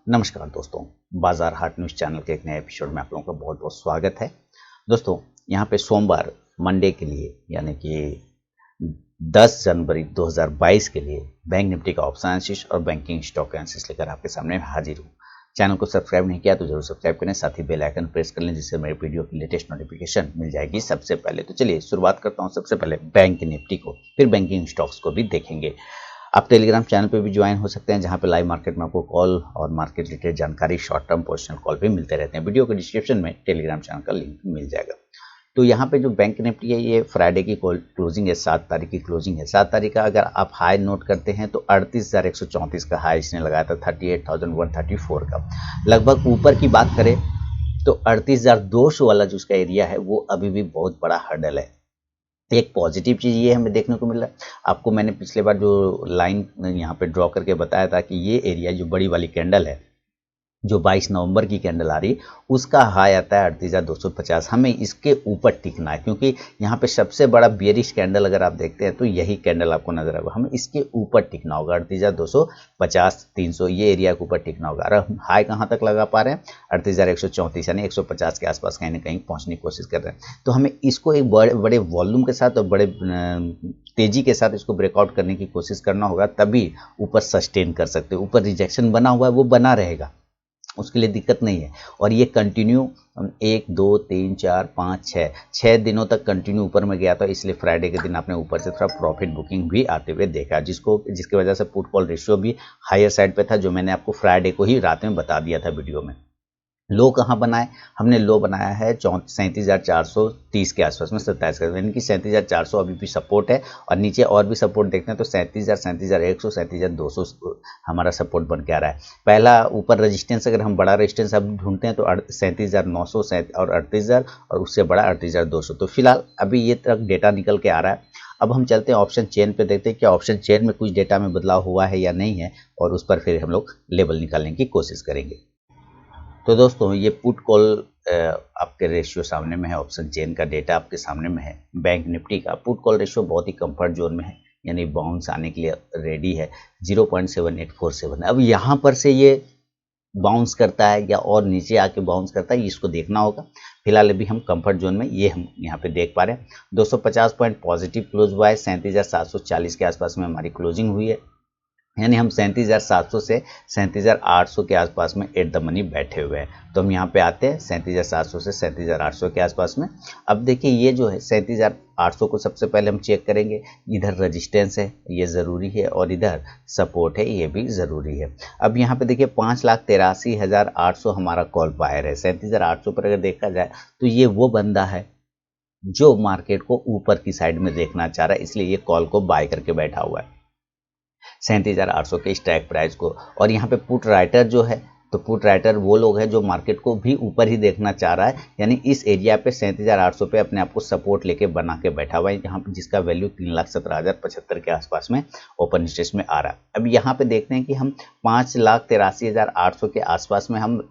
नमस्कार दोस्तों, बाजार हाट न्यूज़ चैनल के एक नए एपिसोड में आप लोगों का बहुत बहुत स्वागत है। दोस्तों, यहाँ पे सोमवार मंडे के लिए यानी कि 10 जनवरी 2022 के लिए बैंक निफ्टी का ऑप्शन एनालिसिस और बैंकिंग स्टॉक एनालिसिस लेकर आपके सामने हाजिर हूँ। चैनल को सब्सक्राइब नहीं किया तो जरूर सब्सक्राइब करें, साथ ही बेल आइकन प्रेस कर लें जिससे मेरे वीडियो की लेटेस्ट नोटिफिकेशन मिल जाएगी सबसे पहले। तो चलिए शुरुआत करता हूँ सबसे पहले बैंक निफ्टी को, फिर बैंकिंग स्टॉक्स को भी देखेंगे। आप टेलीग्राम चैनल पे भी ज्वाइन हो सकते हैं जहां पे लाइव मार्केट में आपको कॉल और मार्केट रिलेटेड जानकारी, शॉर्ट टर्म पोजिशनल कॉल भी मिलते रहते हैं। वीडियो के डिस्क्रिप्शन में टेलीग्राम चैनल का लिंक मिल जाएगा। तो यहाँ पे जो बैंक निफ्टी है ये फ्राइडे की क्लोजिंग है, 7 तारीख की क्लोजिंग है। 7 तारीख का अगर आप हाई नोट करते हैं तो 38,134 का हाई इसने लगाया था, 38,134 का। लगभग ऊपर की बात करें तो 38,200 वाला जो उसका एरिया है वो अभी भी बहुत बड़ा हर्डल है। एक पॉजिटिव चीज़ ये हमें देखने को मिल रहा है। आपको मैंने पिछले बार जो लाइन यहाँ पे ड्रॉ करके बताया था कि ये एरिया जो बड़ी वाली कैंडल है, जो 22 नवंबर की कैंडल आ रही, उसका हाई आता है 38,250। हमें इसके ऊपर टिकना है क्योंकि यहाँ पे सबसे बड़ा बियरिश कैंडल अगर आप देखते हैं तो यही कैंडल आपको नजर आएगा। हमें इसके ऊपर टिकना होगा, 38,250 300 ये एरिया के ऊपर टिकना होगा। और हम हाई कहाँ तक लगा पा रहे हैं, 38,134 यानी 150 के आसपास कहीं ना कहीं पहुँचने की कोशिश कर रहे हैं। तो हमें इसको एक बड़े बड़े वॉल्यूम के साथ और बड़े तेजी के साथ इसको ब्रेकआउट करने की कोशिश करना होगा, तभी ऊपर सस्टेन कर सकते हैं। ऊपर रिजेक्शन बना हुआ है वो बना रहेगा, उसके लिए दिक्कत नहीं है। और ये कंटिन्यू 1 2 3 4 5 6 दिनों तक कंटिन्यू ऊपर में गया था, इसलिए फ्राइडे के दिन आपने ऊपर से थोड़ा प्रॉफिट बुकिंग भी आते हुए देखा, जिसकी वजह से पुट कॉल रेशियो भी हायर साइड पे था, जो मैंने आपको फ्राइडे को ही रात में बता दिया था वीडियो में। लो कहाँ बनाए, हमने लो बनाया है 37,430 के आसपास में, 27 का, यानी कि 37,400 अभी भी सपोर्ट है। और नीचे और भी सपोर्ट देखते हैं तो 37,000, 37,100, 37,200 हमारा सपोर्ट बन के आ रहा है। पहला ऊपर रेजिस्टेंस, अगर हम बड़ा रेजिस्टेंस अब ढूंढते हैं तो 37,900 और 38,000, और उससे बड़ा 38,200। तो फिलहाल अभी ये तक डेटा निकल के आ रहा है। अब हम चलते हैं ऑप्शन चेन पे, देखते हैं क्या ऑप्शन चेन में कुछ डेटा में बदलाव हुआ है या नहीं है, और उस पर फिर हम लोग लेवल निकालने की कोशिश करेंगे। तो दोस्तों, ये पुट कॉल आपके रेशियो सामने में है, ऑप्शन चेन का डेटा आपके सामने में है। बैंक निफ्टी का पुट कॉल रेशियो बहुत ही कंफर्ट जोन में है, यानी बाउंस आने के लिए रेडी है, 0.7847। अब यहाँ पर से ये बाउंस करता है या और नीचे आके बाउंस करता है, इसको देखना होगा। फिलहाल अभी हम कंफर्ट जोन में ये हम यहाँ पे देख पा रहे हैं। 250 पॉइंट पॉजिटिव क्लोज हुआ है, 37,740 के आसपास में हमारी क्लोजिंग हुई है, यानी हम 37,700 से 37,800 के आसपास में एट द मनी बैठे हुए हैं। तो हम यहाँ पे आते हैं 37,700 से 37,800 के आसपास में। अब देखिए ये जो है 37,800 को सबसे पहले हम चेक करेंगे। इधर रेजिस्टेंस है, ये ज़रूरी है, और इधर सपोर्ट है, ये भी ज़रूरी है। अब यहाँ पे देखिए 5,83,800 हमारा कॉल बायर है। 37,800 पर अगर देखा जाए तो ये वो बंदा है जो मार्केट को ऊपर की साइड में देखना चाह रहा है, इसलिए ये कॉल को बाय करके बैठा हुआ है 37,800 के स्ट्राइक प्राइस को। और यहाँ पे पुट राइटर जो है, तो पुट राइटर वो लोग हैं जो मार्केट को भी ऊपर ही देखना चाह रहा है, यानी इस एरिया पे 37,800 पे अपने आप को सपोर्ट लेके बना के बैठा हुआ है, यहाँ पे जिसका वैल्यू 3,17,075 के आसपास में ओपन स्टेज में आ रहा है। अब यहाँ पे देखते हैं कि हम 5,83,800 के आसपास में हम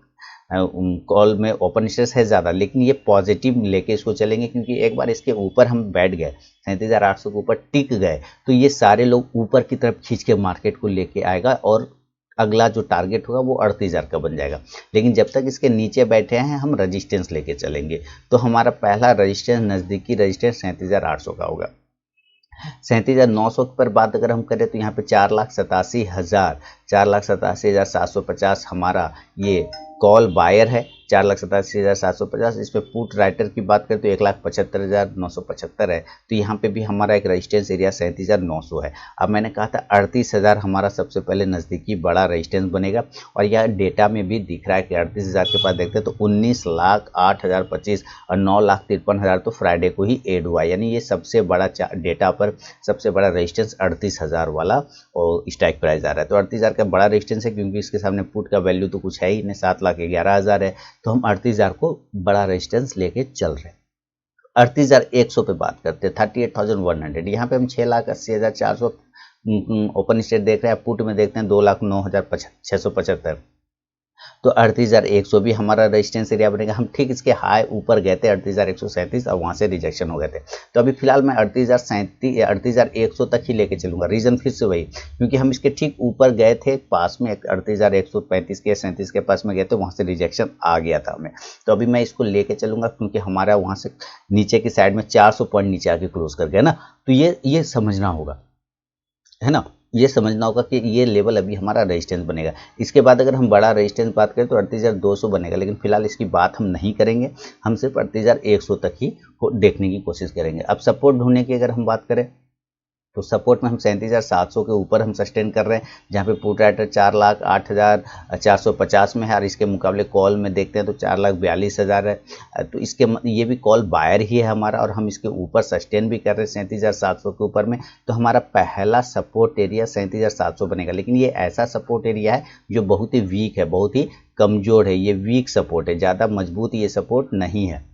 कॉल में ओपन स्टेज है ज़्यादा, लेकिन ये पॉजिटिव लेके इसको चलेंगे, क्योंकि एक बार इसके ऊपर हम बैठ गए, 37,800 के ऊपर टिक गए, तो ये सारे लोग ऊपर की तरफ खींच के मार्केट को लेके आएगा, और अगला जो टारगेट होगा वो 38,000 का बन जाएगा। लेकिन जब तक इसके नीचे बैठे हैं हम रजिस्टेंस लेके चलेंगे। तो हमारा पहला रजिस्टेंस, नज़दीकी रजिस्टेंस 37,800 का होगा। 37,900 पर बात अगर हम करें तो यहाँ पे 4,87,750 हमारा ये कॉल बायर है, 4,87,750। इसमें पुट राइटर की बात करें तो 1,75,975 है। तो यहाँ पे भी हमारा एक रेजिस्टेंस एरिया 37,900 है। अब मैंने कहा था 38,000 हमारा सबसे पहले नज़दीकी बड़ा रेजिस्टेंस बनेगा, और यह डेटा में भी दिख रहा है कि 38,000 के पास देखते हैं तो 19,08,025 और 9,53,000 तो फ्राइडे को ही एड हुआ, यानी ये सबसे बड़ा डेटा पर सबसे बड़ा रेजिस्टेंस 38,000 वाला और स्ट्राइक प्राइस आ रहा है। तो 38,000 का बड़ा रेजिस्टेंस है, क्योंकि इसके सामने पुट का वैल्यू तो कुछ है ही नहीं, 7,11,000 है। तो हम 38,000 को बड़ा रेजिस्टेंस लेके चल रहे हैं। 38,100 पे बात करते हैं, 38,100। यहाँ पे हम 6,80,400 ओपन स्टेट देख रहे हैं। पुट में देखते हैं 2,09,675। तो 38,100 भी हमारा रेजिस्टेंस एरिया बनेगा। हम ठीक इसके हाई ऊपर गए थे 38,137 और वहाँ से रिजेक्शन हो गए थे। तो अभी फिलहाल मैं 38,100 तक ही लेके चलूंगा। रीजन फिर से वही, क्योंकि हम इसके ठीक ऊपर गए थे, पास में 38,135 के 37 के पास में गए थे, वहाँ से रिजेक्शन आ गया था हमें। तो अभी मैं इसको लेके चलूंगा, क्योंकि हमारा वहाँ से नीचे की साइड में 400 पॉइंट नीचे आके क्लोज कर गया ना। तो ये समझना होगा, है ना, ये समझना होगा कि ये लेवल अभी हमारा रेजिस्टेंस बनेगा। इसके बाद अगर हम बड़ा रेजिस्टेंस बात करें तो 38,200 बनेगा, लेकिन फिलहाल इसकी बात हम नहीं करेंगे। हम सिर्फ 38,100 तक ही देखने की कोशिश करेंगे। अब सपोर्ट ढूंढने की अगर हम बात करें तो सपोर्ट में हम 37,700 के ऊपर हम सस्टेन कर रहे हैं, जहाँ पे पुट राइटर 4,08,450 में है, और इसके मुकाबले कॉल में देखते हैं तो 4,42,000 है। तो इसके ये भी कॉल बायर ही है हमारा, और हम इसके ऊपर सस्टेन भी कर रहे हैं 37,700 के ऊपर में। तो हमारा पहला सपोर्ट एरिया 37,700 बनेगा, लेकिन ये ऐसा सपोर्ट एरिया है जो बहुत ही वीक है, बहुत ही कमजोर है। ये वीक सपोर्ट है, ज़्यादा मजबूत ये सपोर्ट नहीं है,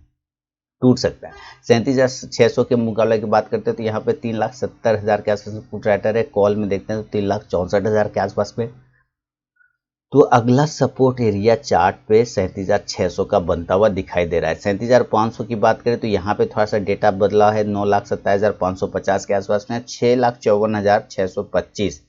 टूट सकता है। 37,600 के मुकाबले की बात करते हैं तो यहाँ पे 3,70,000 के आसपास पुट राइटर है। कॉल में देखते हैं तो 3,64,000 के आसपास में। तो अगला सपोर्ट एरिया चार्ट पे 37,600 का बनता हुआ दिखाई दे रहा है। 37,500 की बात करें तो यहाँ पे थोड़ा सा डेटा बदला है, 9,27,550 के आसपास में। 6,54,625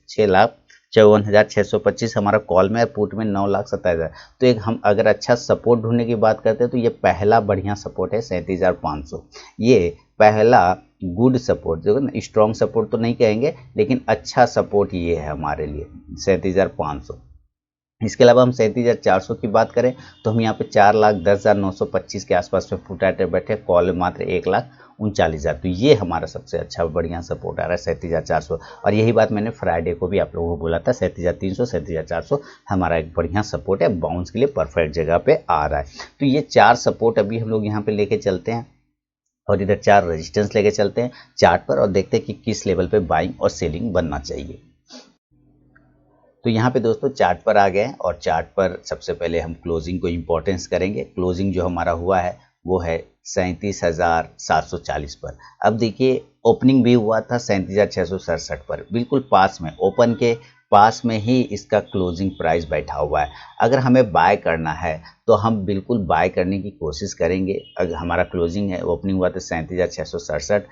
6,54,625 हमारा कॉल में, पुट में 9,27,000। तो एक हम अगर अच्छा सपोर्ट ढूंढने की बात करते हैं तो ये पहला बढ़िया सपोर्ट है 37,500। ये पहला गुड सपोर्ट, जो ना स्ट्रॉन्ग सपोर्ट तो नहीं कहेंगे, लेकिन अच्छा सपोर्ट ये है हमारे लिए 37,500। इसके अलावा हम 37,400 की बात करें तो हम यहाँ पे 4,10,925 के आसपास में पुट राइटर बैठे, कॉल में मात्र 1,39,000। तो ये हमारा सबसे अच्छा बढ़िया सपोर्ट आ रहा है 37,400। और यही बात मैंने फ्राइडे को भी आप लोगों को बोला था, 37,300 37,400 हमारा एक बढ़िया सपोर्ट है, बाउंस के लिए परफेक्ट जगह पे आ रहा है। तो ये 4 सपोर्ट अभी हम लोग यहाँ पे लेके चलते हैं, और इधर 4 रेजिस्टेंस लेके चलते हैं चार्ट पर, और देखते हैं कि किस लेवल पे बाइंग और सेलिंग बनना चाहिए। तो यहाँ पे दोस्तों चार्ट पर आ गए, और चार्ट पर सबसे पहले हम क्लोजिंग को इम्पोर्टेंस करेंगे। क्लोजिंग जो हमारा हुआ है वो है 37,740 पर। अब देखिए ओपनिंग भी हुआ था 37,667 पर, बिल्कुल पास में, ओपन के पास में ही इसका क्लोजिंग प्राइस बैठा हुआ है। अगर हमें बाय करना है तो हम बिल्कुल बाय करने की कोशिश करेंगे। अगर हमारा क्लोजिंग है, ओपनिंग हुआ था 37,667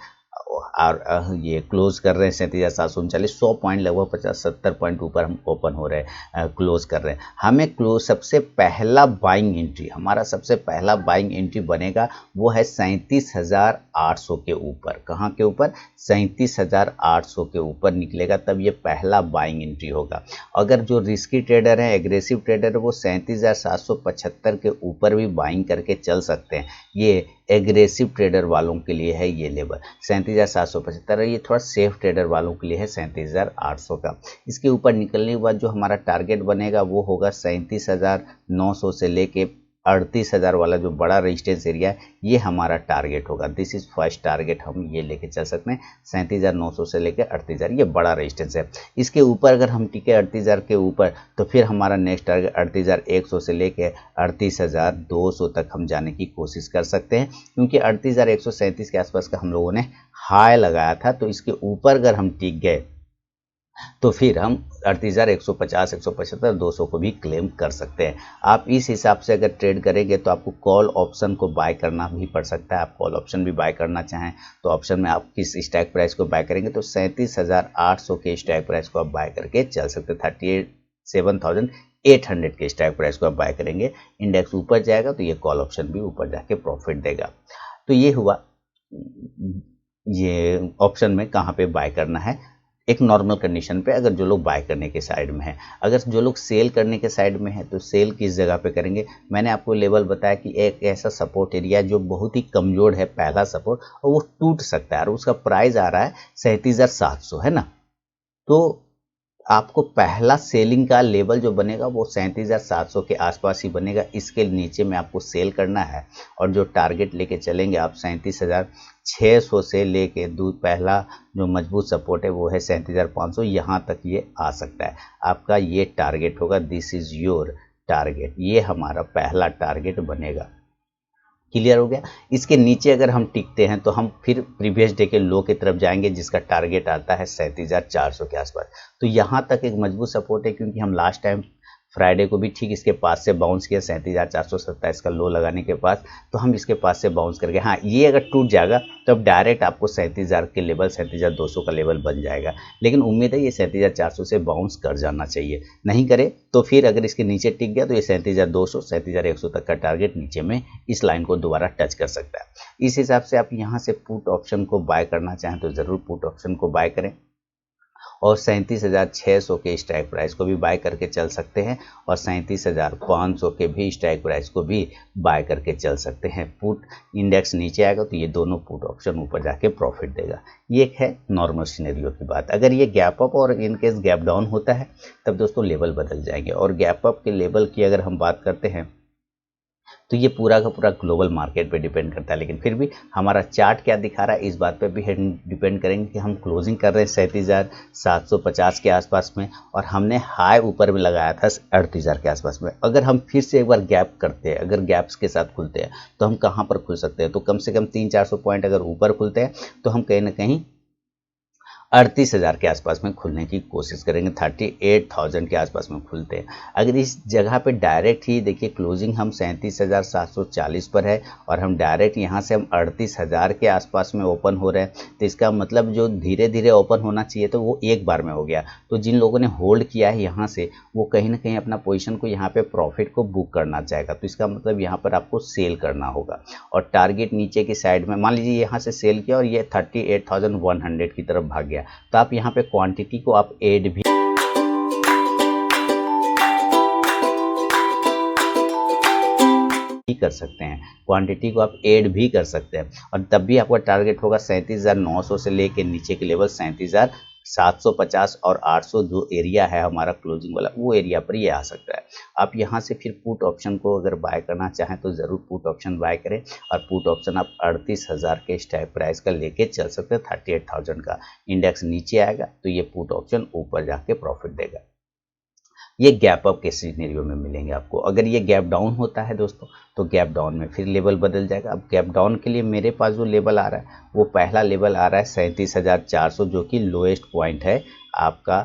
और ये क्लोज कर रहे हैं 37,739, 100 पॉइंट लगभग 50-70 पॉइंट ऊपर हम ओपन हो रहे हैं, क्लोज कर रहे हैं। हमें क्लोज सबसे पहला बाइंग एंट्री, हमारा सबसे पहला बाइंग एंट्री बनेगा वो है 37,800 के ऊपर। कहाँ के ऊपर? 37,800 के ऊपर निकलेगा, तब ये पहला बाइंग एंट्री होगा। अगर जो रिस्की ट्रेडर हैं, एग्रेसिव ट्रेडर है, वो 37,775 के ऊपर भी बाइंग करके चल सकते हैं। ये एग्रेसिव ट्रेडर वालों के लिए है ये लेवल 37,775, ये थोड़ा सेफ ट्रेडर वालों के लिए है 37,800 का। इसके ऊपर निकलने के बाद जो हमारा टारगेट बनेगा वो होगा 37,900 से लेके 38,000 वाला जो बड़ा रेजिस्टेंस एरिया है, ये हमारा टारगेट होगा। दिस इज फर्स्ट टारगेट, हम ये लेके चल सकते हैं 37,900 से लेकर 38,000, ये बड़ा रेजिस्टेंस है। इसके ऊपर अगर हम टिके 38,000 के ऊपर तो फिर हमारा नेक्स्ट टारगेट 38,100 से लेकर 38,200 तक हम जाने की कोशिश कर सकते हैं, क्योंकि 38,137 के आसपास का हम लोगों ने हाई लगाया था। तो इसके ऊपर अगर हम टिक गए तो फिर हम 38,150, 175, 200 को भी क्लेम कर सकते हैं। आप इस हिसाब से अगर ट्रेड करेंगे तो आपको कॉल ऑप्शन को बाय करना भी पड़ सकता है। आप कॉल ऑप्शन भी बाय करना चाहें तो ऑप्शन में आप किस स्ट्राइक प्राइस को बाय करेंगे, तो 37,800 के स्ट्राइक प्राइस को आप बाय करके चल सकते हैं। 38,700 के स्ट्राइक प्राइस को आप बाय करेंगे, इंडेक्स ऊपर जाएगा तो ये कॉल ऑप्शन भी ऊपर जाके प्रॉफिट देगा। तो ये हुआ ये ऑप्शन में कहाँ पे बाय करना है एक नॉर्मल कंडीशन पे, अगर जो लोग बाय करने के साइड में है। अगर जो लोग सेल करने के साइड में है तो सेल किस जगह पे करेंगे। मैंने आपको लेवल बताया कि एक ऐसा सपोर्ट एरिया जो बहुत ही कमजोर है, पहला सपोर्ट, और वो टूट सकता है, और उसका प्राइस आ रहा है 37,700, है ना। तो आपको पहला सेलिंग का लेवल जो बनेगा वो 37,700 के आसपास ही बनेगा। इसके नीचे में आपको सेल करना है, और जो टारगेट लेके चलेंगे आप 37,600 से लेके पहला जो मजबूत सपोर्ट है वो है 37,500, यहाँ तक ये आ सकता है। आपका ये टारगेट होगा, दिस इज योर टारगेट, ये हमारा पहला टारगेट बनेगा। क्लियर हो गया। इसके नीचे अगर हम टिकते हैं तो हम फिर प्रीवियस डे के लो की तरफ जाएंगे, जिसका टारगेट आता है 37,400 के आसपास। तो यहाँ तक एक मजबूत सपोर्ट है, क्योंकि हम लास्ट टाइम फ्राइडे को भी ठीक इसके पास से बाउंस किया 37,427 का लो लगाने के पास, तो हम इसके पास से बाउंस करके, हाँ ये अगर टूट जाएगा तो अब डायरेक्ट आपको 37,000 के लेवल 37,200 का लेवल बन जाएगा। लेकिन उम्मीद है ये 37,400 से बाउंस कर जाना चाहिए, नहीं करे तो फिर अगर इसके नीचे टिक गया तो ये 37,200 37,100 तक का टारगेट नीचे में इस लाइन को दोबारा टच कर सकता है। इस हिसाब से आप यहाँ से पुट ऑप्शन को बाय करना चाहें तो ज़रूर पुट ऑप्शन को बाय करें और 37,600 के स्ट्राइक प्राइस को भी बाय करके चल सकते हैं और 37,500 के भी स्ट्राइक प्राइस को भी बाय करके चल सकते हैं। पुट इंडेक्स नीचे आएगा तो ये दोनों पुट ऑप्शन ऊपर जाके प्रॉफिट देगा। ये एक है नॉर्मल सिनेरियो की बात। अगर ये गैप अप और इन केस गैप डाउन होता है तब दोस्तों लेवल बदल जाएंगे। और गैप अप के लेवल की अगर हम बात करते हैं तो ये पूरा का पूरा ग्लोबल मार्केट पे डिपेंड करता है, लेकिन फिर भी हमारा चार्ट क्या दिखा रहा है इस बात पे भी हम डिपेंड करेंगे कि हम क्लोजिंग कर रहे हैं 37,750 के आसपास में और हमने हाई ऊपर में लगाया था 38,000 के आसपास में। अगर हम फिर से एक बार गैप करते हैं, अगर गैप्स के साथ खुलते हैं तो हम कहाँ पर खुल सकते हैं, तो कम से कम 300-400 पॉइंट अगर ऊपर खुलते हैं तो हम कहीं ना कहीं 38,000 के आसपास में खुलने की कोशिश करेंगे, 38,000 के आसपास में खुलते हैं। अगर इस जगह पे डायरेक्ट ही देखिए क्लोजिंग हम 37,740 पर है और हम डायरेक्ट यहाँ से हम 38,000 के आसपास में ओपन हो रहे हैं, तो इसका मतलब जो धीरे धीरे ओपन होना चाहिए तो वो एक बार में हो गया। तो जिन लोगों ने होल्ड किया है यहाँ से वो कहीं ना कहीं अपना पोजिशन को यहाँ पे प्रॉफिट को बुक करना चाहेगा, तो इसका मतलब यहाँ पर आपको सेल करना होगा। और टारगेट नीचे की साइड में मान लीजिए यहाँ से सेल किया और ये 38,100 की तरफ भाग गया, तो आप यहाँ पे क्वांटिटी को आप ऐड भी कर सकते हैं, क्वांटिटी को आप ऐड भी कर सकते हैं और तब भी आपका टारगेट होगा 37,900 से लेके नीचे के लेवल 37,750 और 800 जो एरिया है हमारा क्लोजिंग वाला, वो एरिया पर ये आ सकता है। आप यहाँ से फिर पुट ऑप्शन को अगर बाय करना चाहें तो ज़रूर पुट ऑप्शन बाय करें और पुट ऑप्शन आप 38,000 के स्ट्राइक प्राइस का लेके चल सकते हैं। 38,000 का इंडेक्स नीचे आएगा तो ये पुट ऑप्शन ऊपर जाके प्रॉफिट देगा। ये गैप अप के सिनेरियो में मिलेंगे आपको। अगर ये गैप डाउन होता है दोस्तों तो गैप डाउन में फिर लेवल बदल जाएगा। अब गैप डाउन के लिए मेरे पास जो लेवल आ रहा है वो पहला लेवल आ रहा है 37,400 जो कि लोएस्ट पॉइंट है आपका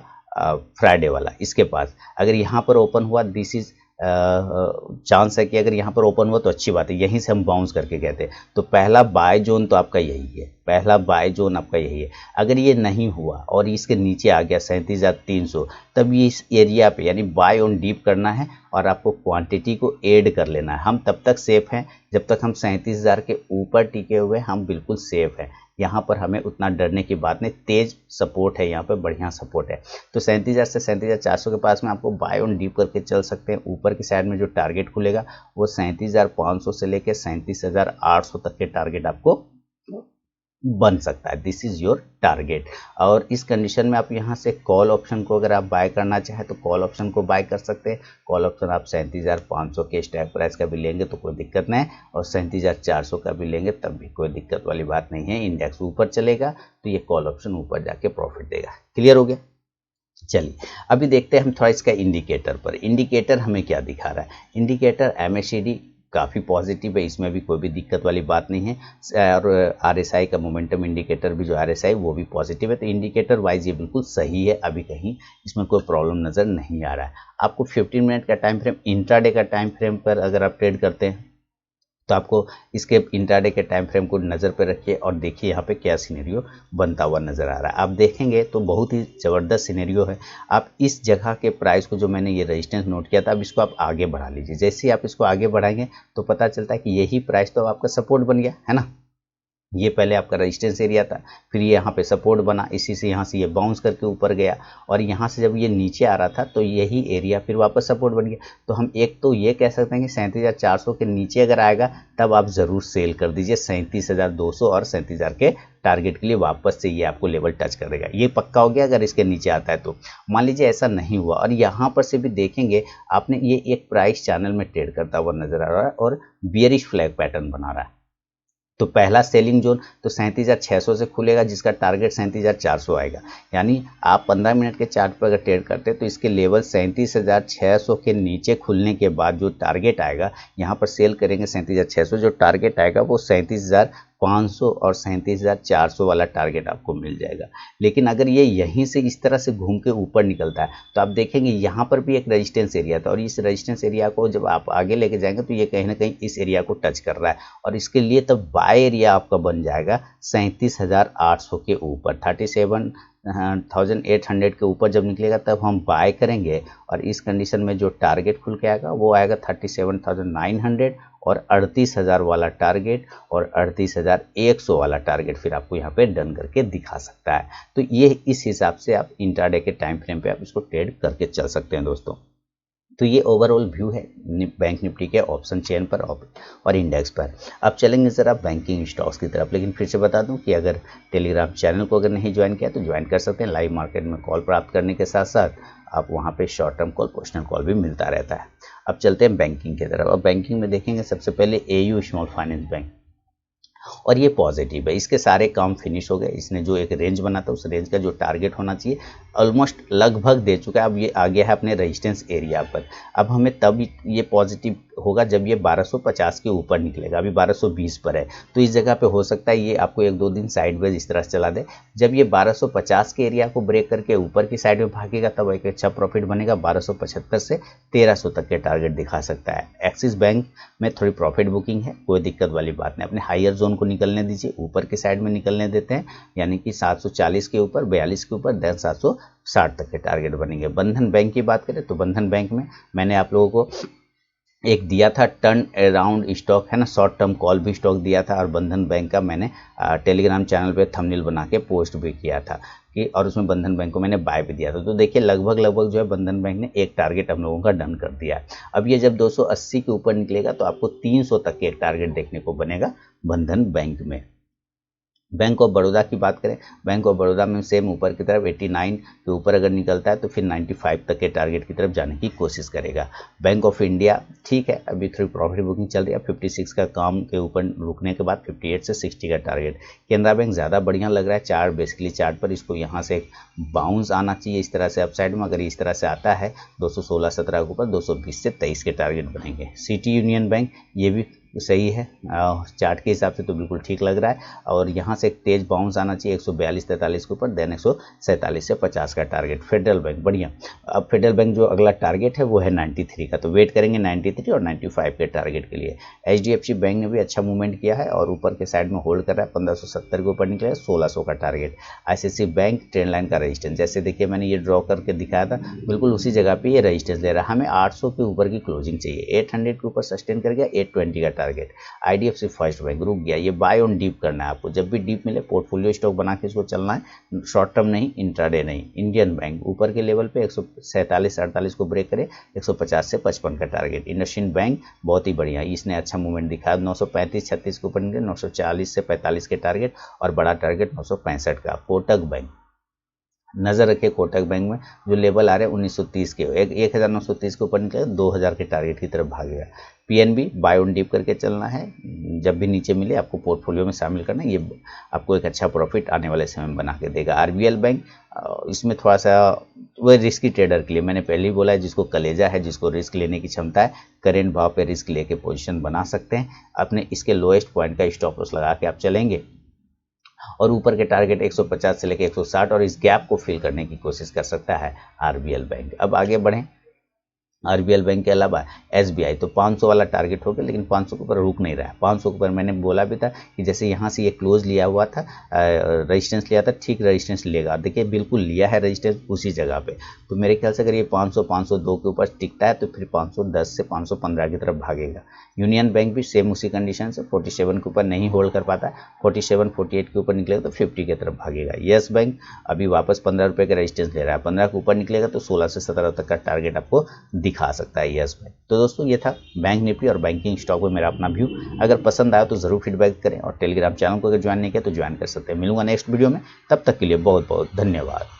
फ्राइडे वाला। इसके पास अगर यहाँ पर ओपन हुआ, दिस इज चांस है कि अगर यहाँ पर ओपन हुआ तो अच्छी बात है, यहीं से हम बाउंस करके गए थे, तो पहला बाय जोन तो आपका यही है, पहला बाय जोन आपका यही है। अगर ये नहीं हुआ और इसके नीचे आ गया 37,300, तब ये इस एरिया पे यानी बाय ऑन डीप करना है और आपको क्वांटिटी को ऐड कर लेना है। हम तब तक सेफ हैं जब तक हम 37,000 के ऊपर टिके हुए, हम बिल्कुल सेफ हैं। यहाँ पर हमें उतना डरने की बात नहीं, तेज सपोर्ट है, यहाँ पर बढ़िया सपोर्ट है। तो 37,000 से 37,400 के पास में आपको बाय ऑन डीप करके चल सकते हैं। ऊपर की साइड में जो टारगेट खुलेगा वो 37,500 से लेकर 37,800 तक के टारगेट आपको बन सकता है। This is your target. और इस कंडीशन में आप यहाँ से कॉल ऑप्शन को अगर आप बाय करना चाहें तो कॉल ऑप्शन को बाय कर सकते हैं। कॉल ऑप्शन आप 37,500 के स्ट्राइक प्राइस का भी लेंगे तो कोई दिक्कत नहीं है और 37,400 का भी लेंगे तब भी कोई दिक्कत वाली बात नहीं है। इंडेक्स ऊपर चलेगा तो ये कॉल ऑप्शन ऊपर जाके प्रॉफिट देगा। क्लियर हो गया? चलिए अभी देखते हैं हम थोड़ा इसका इंडिकेटर पर। इंडिकेटर हमें क्या दिखा रहा है? इंडिकेटर MACD काफ़ी पॉजिटिव है, इसमें भी कोई भी दिक्कत वाली बात नहीं है। और RSI का मोमेंटम इंडिकेटर भी जो RSI वो भी पॉजिटिव है। तो इंडिकेटर वाइज ये बिल्कुल सही है, अभी कहीं इसमें कोई प्रॉब्लम नज़र नहीं आ रहा है। आपको 15 मिनट का टाइम फ्रेम, इंट्राडे का टाइम फ्रेम पर अगर आप ट्रेड करते हैं तो आपको इसके इंट्राडे के टाइम फ्रेम को नज़र पर रखिए और देखिए यहाँ पे क्या सिनेरियो बनता हुआ नज़र आ रहा है। आप देखेंगे तो बहुत ही ज़बरदस्त सिनेरियो है। आप इस जगह के प्राइस को, जो मैंने ये रेजिस्टेंस नोट किया था, अब इसको आप आगे बढ़ा लीजिए। जैसे ही आप इसको आगे बढ़ाएंगे तो पता चलता है कि यही प्राइस तो आपका सपोर्ट बन गया है ना। ये पहले आपका रेजिस्टेंस एरिया था, फिर ये यहाँ पे सपोर्ट बना, इसी से यहाँ से ये बाउंस करके ऊपर गया और यहाँ से जब ये नीचे आ रहा था तो यही एरिया फिर वापस सपोर्ट बन गया। तो हम एक तो ये कह सकते हैं कि 37,400 के नीचे अगर आएगा तब आप ज़रूर सेल कर दीजिए 37,200 और 37,000 के टारगेट के लिए वापस से ये आपको लेवल टच करेगा। ये पक्का हो गया। अगर इसके नीचे आता है तो मान लीजिए ऐसा नहीं हुआ और यहाँ पर से भी देखेंगे आपने ये एक प्राइस चैनल में ट्रेड करता हुआ नजर आ रहा है और बियरिश फ्लैग पैटर्न बना रहा है। तो पहला सेलिंग जोन तो 37,600 से खुलेगा जिसका टारगेट 37,400 आएगा। यानी आप 15 मिनट के चार्ट पर अगर ट्रेड करते हैं तो इसके लेवल 37,600 के नीचे खुलने के बाद जो टारगेट आएगा, यहाँ पर सेल करेंगे 37,600, जो टारगेट आएगा वो 500 और 37,400 वाला टारगेट आपको मिल जाएगा। लेकिन अगर ये यहीं से इस तरह से घूम के ऊपर निकलता है तो आप देखेंगे यहाँ पर भी एक रेजिस्टेंस एरिया था, और इस रेजिस्टेंस एरिया को जब आप आगे लेके जाएंगे तो ये कहीं ना कहीं इस एरिया को टच कर रहा है, और इसके लिए तब बाय एरिया आपका बन जाएगा 37,800 के ऊपर। 37,800 के ऊपर जब निकलेगा तब हम बाय करेंगे, और इस कंडीशन में जो टारगेट खुल के आएगा वो आएगा 37,900 और 38,000 वाला टारगेट और 38,100 वाला टारगेट फिर आपको यहाँ पे डन करके दिखा सकता है। तो ये इस हिसाब से आप इंट्राडे के टाइम फ्रेम पे आप इसको ट्रेड करके चल सकते हैं दोस्तों। तो ये ओवरऑल व्यू है बैंक निफ्टी के ऑप्शन चेन पर और इंडेक्स पर। अब चलेंगे ज़रा बैंकिंग स्टॉक्स की तरफ, लेकिन फिर से बता दूं कि अगर टेलीग्राम चैनल को अगर नहीं ज्वाइन किया तो ज्वाइन कर सकते हैं। लाइव मार्केट में कॉल प्राप्त करने के साथ साथ आप वहाँ पे short term call, positional call भी मिलता रहता है। अब चलते हैं बैंकिंग की तरफ। अब बैंकिंग में देखेंगे सबसे पहले एयू स्मॉल फाइनेंस बैंक, और ये पॉजिटिव है, इसके सारे काम फिनिश हो गए। इसने जो एक रेंज बना था उस रेंज का जो टारगेट होना चाहिए ऑलमोस्ट लगभग दे चुका है। अब ये आ गया है अपने रेजिस्टेंस एरिया पर। अब हमें तब ये पॉजिटिव होगा जब ये 1250 के ऊपर निकलेगा। अभी 1220 पर है, तो इस जगह पे हो सकता है ये आपको 1-2 दिन साइडवेज इस तरह से चला दे। जब ये 1250 के एरिया को ब्रेक करके ऊपर की साइड में भागेगा तब एक अच्छा प्रॉफिट बनेगा। 1275 से 1300 तक के टारगेट दिखा सकता है। एक्सिस बैंक में थोड़ी प्रॉफिट बुकिंग है, कोई दिक्कत वाली बात नहीं। अपने हायर जोन को निकलने दीजिए, ऊपर की साइड में निकलने देते हैं, यानी कि 740 के ऊपर, 42 के ऊपर, देन 760 तक के टारगेट बनेंगे। बंधन बैंक की बात करें तो बंधन बैंक में मैंने आप लोगों को एक दिया था टर्न अराउंड स्टॉक, है ना, शॉर्ट टर्म कॉल भी स्टॉक दिया था, और बंधन बैंक का मैंने टेलीग्राम चैनल पे थंबनेल बना के पोस्ट भी किया था कि, और उसमें बंधन बैंक को मैंने बाय भी दिया था। तो देखिए लगभग जो है बंधन बैंक ने एक टारगेट हम लोगों का डन कर दिया है। अब ये जब 280 के ऊपर निकलेगा तो आपको 300 तक के एक टारगेट देखने को बनेगा बंधन बैंक में। बैंक ऑफ बड़ौदा की बात करें, बैंक ऑफ बड़ौदा में सेम ऊपर की तरफ 89 के ऊपर अगर निकलता है तो फिर 95 तक के टारगेट की तरफ जाने की कोशिश करेगा। बैंक ऑफ इंडिया ठीक है, अभी थोड़ी प्रॉफिट बुकिंग चल रही है। 56 का काम के ऊपर रुकने के बाद 58 से 60 का टारगेट। केनरा बैंक ज़्यादा बढ़िया लग रहा है चार्ट, बेसिकली चार्ट पर इसको यहाँ से एक बाउंस आना चाहिए इस तरह से अपसाइड में। अगर इस तरह से आता है 216-17 के ऊपर 220 से 23 के टारगेट बनेंगे। सिटी यूनियन बैंक ये भी सही है, चार्ट के हिसाब से तो बिल्कुल ठीक लग रहा है, और यहाँ से एक तेज बाउंस आना चाहिए 142-43 के ऊपर, देन 147 से 50 का टारगेट। फेडरल बैंक बढ़िया। अब फेडरल बैंक जो अगला टारगेट है वो है 93 का, तो वेट करेंगे 93 और 95 के टारगेट के लिए। HDFC बैंक ने भी अच्छा मूवमेंट किया है और ऊपर के साइड में होल्ड कर रहा है, 1570 के ऊपर निकला है, 1600 का target. ICICI bank trend line का रेजिस्टेंस, जैसे देखिए मैंने ये ड्रॉ करके दिखाया था, बिल्कुल उसी जगह पे ये रेजिस्टेंस ले रहा है। हमें 800 के ऊपर की क्लोजिंग चाहिए, 800 के ऊपर सस्टेन कर गया, 820 का टारगेट। IDFC फर्स्ट बैंक रुक गया, ये बाय ऑन डीप करना है आपको। जब भी डीप मिले पोर्टफोलियो स्टॉक बना के इसको चलना है, शॉर्ट टर्म नहीं, इंट्राडे नहीं। इंडियन बैंक ऊपर के लेवल पे 147-48 को ब्रेक करे, 150 से 55 का टारगेट। इंडसइंड बैंक बहुत ही बढ़िया, इसने अच्छा मूवमेंट दिखाया, 935-36 के ऊपर निकले, 940 से 45 के टारगेट, और बड़ा टारगेट 965 का। कोटक बैंक नजर रखिए, कोटक बैंक में जो लेवल आ रहे हैं 1930 के, 1930 के ऊपर निकले 2000 के टारगेट की तरफ भागेगा। PNB बाय ऑन डीप करके चलना है, जब भी नीचे मिले आपको पोर्टफोलियो में शामिल करना है, ये आपको एक अच्छा प्रॉफिट आने वाले समय में बना के देगा। RBL बैंक इसमें थोड़ा सा वो रिस्की ट्रेडर के लिए, मैंने पहले ही बोला है, जिसको कलेजा है, जिसको रिस्क लेने की क्षमता है, करेंट भाव पे रिस्क लेके पोजीशन बना सकते हैं। अपने इसके लोएस्ट पॉइंट का स्टॉप लॉस लगा के आप चलेंगे, और ऊपर के टारगेट 150 से लेकर 160 और इस गैप को फिल करने की कोशिश कर सकता है RBL बैंक। अब आगे बढ़ें, RBL बैंक के अलावा SBI तो 500 वाला टारगेट हो गया, लेकिन 500 के ऊपर रुक नहीं रहा है। 500 के ऊपर मैंने बोला भी था कि जैसे यहाँ से ये क्लोज लिया हुआ था, रेजिस्टेंस लिया था, ठीक रेजिस्टेंस लेगा। देखिए बिल्कुल लिया है रेजिस्टेंस उसी जगह पे। तो मेरे ख्याल से अगर ये 500-502 के ऊपर टिकता है तो फिर 510 से 515 की तरफ भागेगा। यूनियन बैंक भी सेम उसी कंडीशन से 47 के ऊपर नहीं होल्ड कर पाता, 47-48 के ऊपर निकलेगा तो 50 की तरफ भागेगा। येस बैंक अभी वापस 15 रुपये का रेजिस्टेंस ले रहा है, 15 के ऊपर निकलेगा तो 16 से 17 तक का टारगेट आपको दिखा सकता है येस बैंक। तो दोस्तों ये था बैंक निफ्टी और बैंकिंग स्टॉक में मेरा अपना व्यू। अगर पसंद आया तो जरूर फीडबैक करें, और टेलीग्राम चैनल को अगर ज्वाइन नहीं किया तो ज्वाइन कर सकते हैं। मिलूंगा नेक्स्ट वीडियो में, तब तक के लिए बहुत बहुत धन्यवाद।